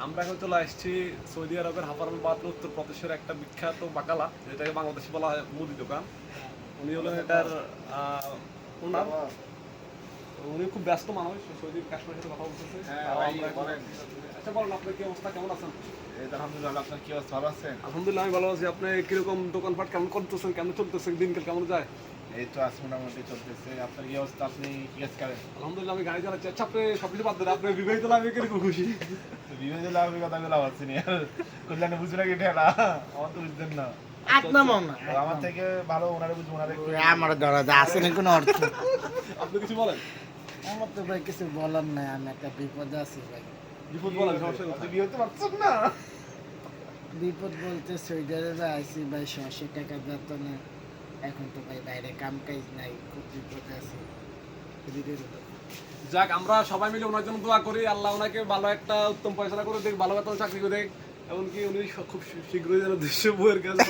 আমরা এখন চলে আসছি সৌদি আরবের হাফারাবাদ উত্তর প্রদেশের একটা বিখ্যাত বাকালা, যেটাকে বাংলাদেশে বলা হয় মুদি দোকান। উনি হলেন এটার ওনার। উনি খুব ব্যস্ত মানুষ, সৌদির কাশ্মীরের সাথে কথা বলতেছে। আচ্ছা বলেন, আপনার কি অবস্থা, কেমন আছেন? আলহামদুলিল্লাহ, আপনার কি অবস্থা, ভালো আছেন? আলহামদুলিল্লাহ আমি ভালো আছি। আপনি কিরকম দোকানপাট কেমন করতেছেন, কেমন চলতেছে, দিনকাল কেমন যায়? এই তো আজ মোটামুটি চলতেছে। আপনার কি অবস্থা, আপনি কি কাজ করেন? আলহামদুলিল্লাহ আমি গাড়ি চালাচ্ছি। আচ্ছা আপনি সবকিছু বাদ দেন, আপনি বিবাহিত লাভে কিরকম খুশি? বিভিন্ন লাভের কথা বলা হচ্ছে না, কল্যাণে বুঝে না কেটে না, আমার তো বুঝতেন না। আমার থেকে ভালো ওনারে বুঝবো, ওনারে আমার ধরা যা আছে না কোনো অর্থ। আপনি কিছু বলেন। আমার তো ভাই কিছু বলার নাই, আমি একটা বিপদে আছি ভাই। বিপদ বলেন, সমস্যা আপনি কোথায়? বিয়ে হতে পারছেন না? বিপদ বলতে সৌদি আরবে আইসি ভাই 600 টাকা বেতনে। এখন তো ভাই বাইরে কাম কাজ নাই, খুব বিপদে আছি। যাক, আমরা সবাই মিলে ওনার জন্য দোয়া করি, আল্লাহ ওনাকে ভালো একটা উত্তম ফয়সালা করে দেখ, ভালো বেতন চাকরি করে দেখ, এমনকি উনি খুব শীঘ্রই যেন দেশে বইয়ের কাছে